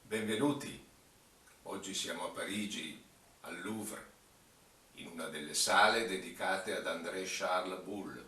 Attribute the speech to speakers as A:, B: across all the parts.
A: Benvenuti, oggi siamo a Parigi, al Louvre, in una delle sale dedicate ad André Charles Boulle.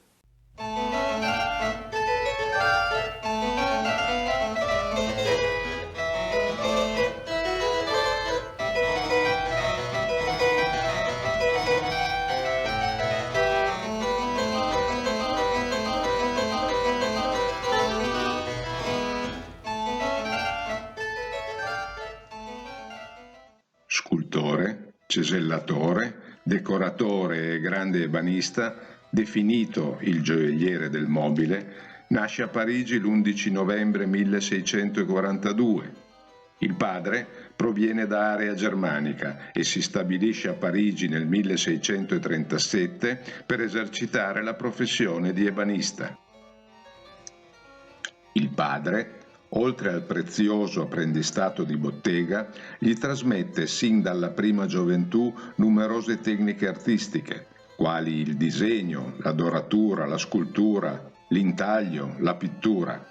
B: Scultore, cesellatore, decoratore e grande ebanista, definito il gioielliere del mobile, nasce a Parigi l'11 novembre 1642. Il padre proviene da area germanica e si stabilisce a Parigi nel 1637 per esercitare la professione di ebanista. Il padre, oltre al prezioso apprendistato di bottega, gli trasmette sin dalla prima gioventù numerose tecniche artistiche, quali il disegno, la doratura, la scultura, l'intaglio, la pittura.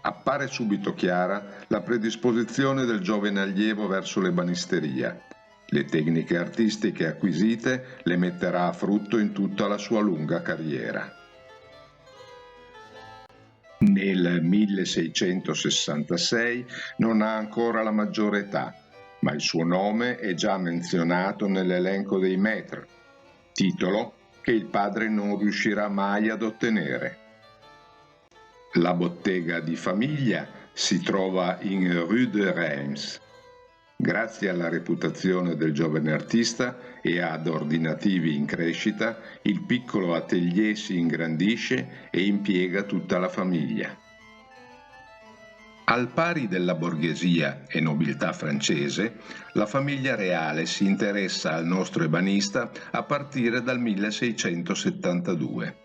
B: Appare subito chiara la predisposizione del giovane allievo verso l'ebanisteria. Le tecniche artistiche acquisite le metterà a frutto in tutta la sua lunga carriera. Nel 1666 non ha ancora la maggiore età, ma il suo nome è già menzionato nell'elenco dei maîtres, titolo che il padre non riuscirà mai ad ottenere. La bottega di famiglia si trova in Rue de Reims. Grazie alla reputazione del giovane artista e ad ordinativi in crescita, il piccolo atelier si ingrandisce e impiega tutta la famiglia. Al pari della borghesia e nobiltà francese, la famiglia reale si interessa al nostro ebanista a partire dal 1672.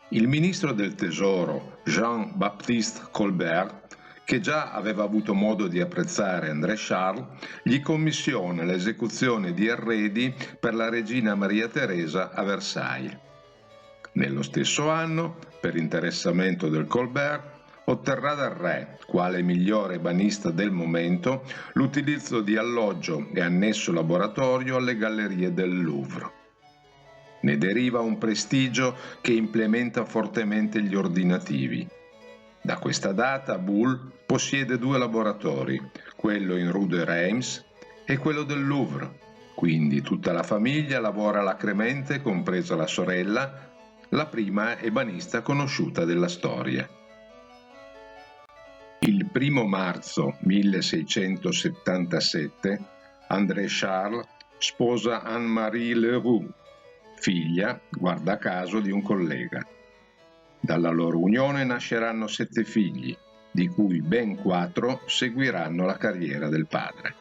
B: Il ministro del Tesoro Jean-Baptiste Colbert, che già aveva avuto modo di apprezzare André Charles, gli commissiona l'esecuzione di arredi per la regina Maria Teresa a Versailles. Nello stesso anno, per interessamento del Colbert, otterrà dal re, quale migliore ebanista del momento, l'utilizzo di alloggio e annesso laboratorio alle gallerie del Louvre. Ne deriva un prestigio che implementa fortemente gli ordinativi. Da questa data Boulle possiede due laboratori, quello in Rue de Reims e quello del Louvre, quindi tutta la famiglia lavora alacremente, compresa la sorella, la prima ebanista conosciuta della storia. Il 1 marzo 1677 André Charles sposa Anne-Marie Leroux, figlia, guarda caso, di un collega. Dalla loro unione nasceranno 7 figli, di cui ben 4 seguiranno la carriera del padre.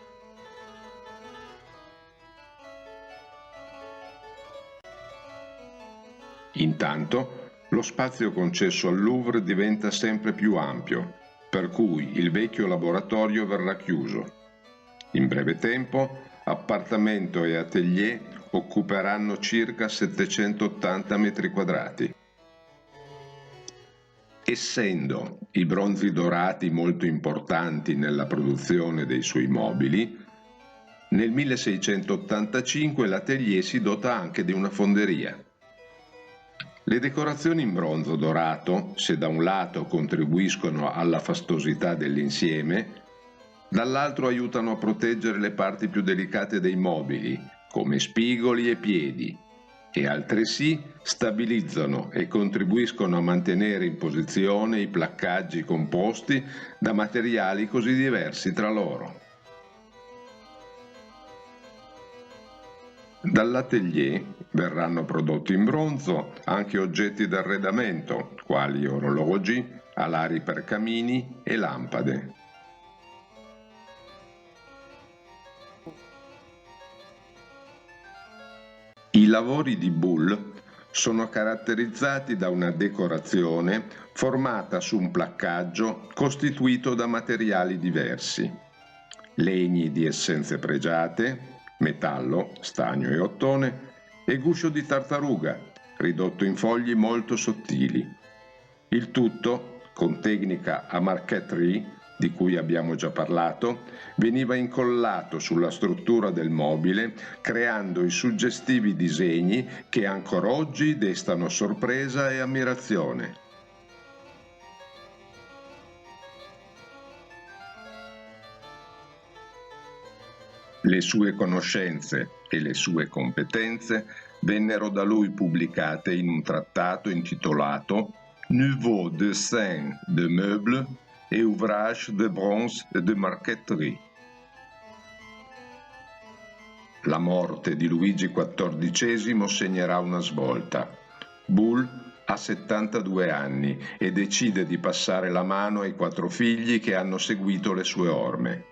B: Intanto, lo spazio concesso al Louvre diventa sempre più ampio, per cui il vecchio laboratorio verrà chiuso. In breve tempo, appartamento e atelier occuperanno circa 780 metri quadrati. Essendo i bronzi dorati molto importanti nella produzione dei suoi mobili, nel 1685 l'atelier si dota anche di una fonderia. Le decorazioni in bronzo dorato, se da un lato contribuiscono alla fastosità dell'insieme, dall'altro aiutano a proteggere le parti più delicate dei mobili, come spigoli e piedi, e altresì stabilizzano e contribuiscono a mantenere in posizione i placcaggi composti da materiali così diversi tra loro. Dall'atelier verranno prodotti in bronzo anche oggetti d'arredamento, quali orologi, alari per camini e lampade. I lavori di Boulle sono caratterizzati da una decorazione formata su un placcaggio costituito da materiali diversi: legni di essenze pregiate, metallo, stagno e ottone, e guscio di tartaruga, ridotto in fogli molto sottili. Il tutto con tecnica a marqueterie di cui abbiamo già parlato, veniva incollato sulla struttura del mobile, creando i suggestivi disegni che ancora oggi destano sorpresa e ammirazione. Le sue conoscenze e le sue competenze vennero da lui pubblicate in un trattato intitolato Nouveaux dessins de meubles et ouvrages de bronze et de marqueterie. La morte di Luigi XIV segnerà una svolta. Bull ha 72 anni e decide di passare la mano ai 4 figli che hanno seguito le sue orme.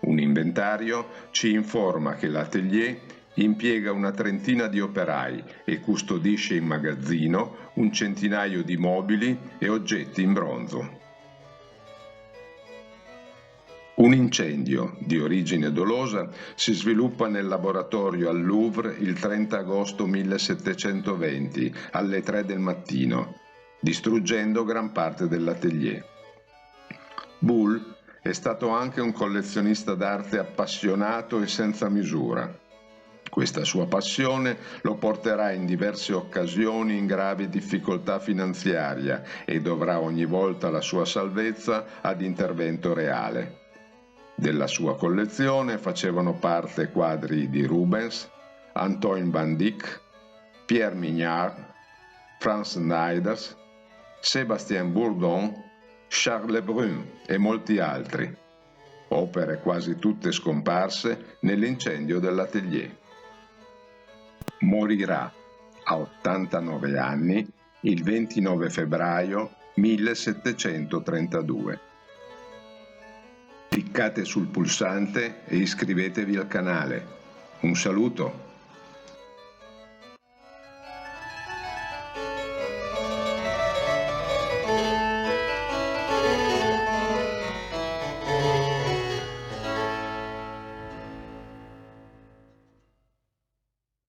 B: Un inventario ci informa che l'atelier impiega una trentina di operai e custodisce in magazzino un centinaio di mobili e oggetti in bronzo. Un incendio di origine dolosa si sviluppa nel laboratorio al Louvre il 30 agosto 1720 alle 3 del mattino, distruggendo gran parte dell'atelier. Bull è stato anche un collezionista d'arte appassionato e senza misura. Questa sua passione lo porterà in diverse occasioni in grave difficoltà finanziaria e dovrà ogni volta la sua salvezza ad intervento reale. Della sua collezione facevano parte quadri di Rubens, Antoine Van Dyck, Pierre Mignard, Franz Neiders, Sébastien Bourdon, Charles Lebrun e molti altri, opere quasi tutte scomparse nell'incendio dell'atelier. Morirà a 89 anni il 29 febbraio 1732. Cliccate sul pulsante e iscrivetevi al canale. Un saluto!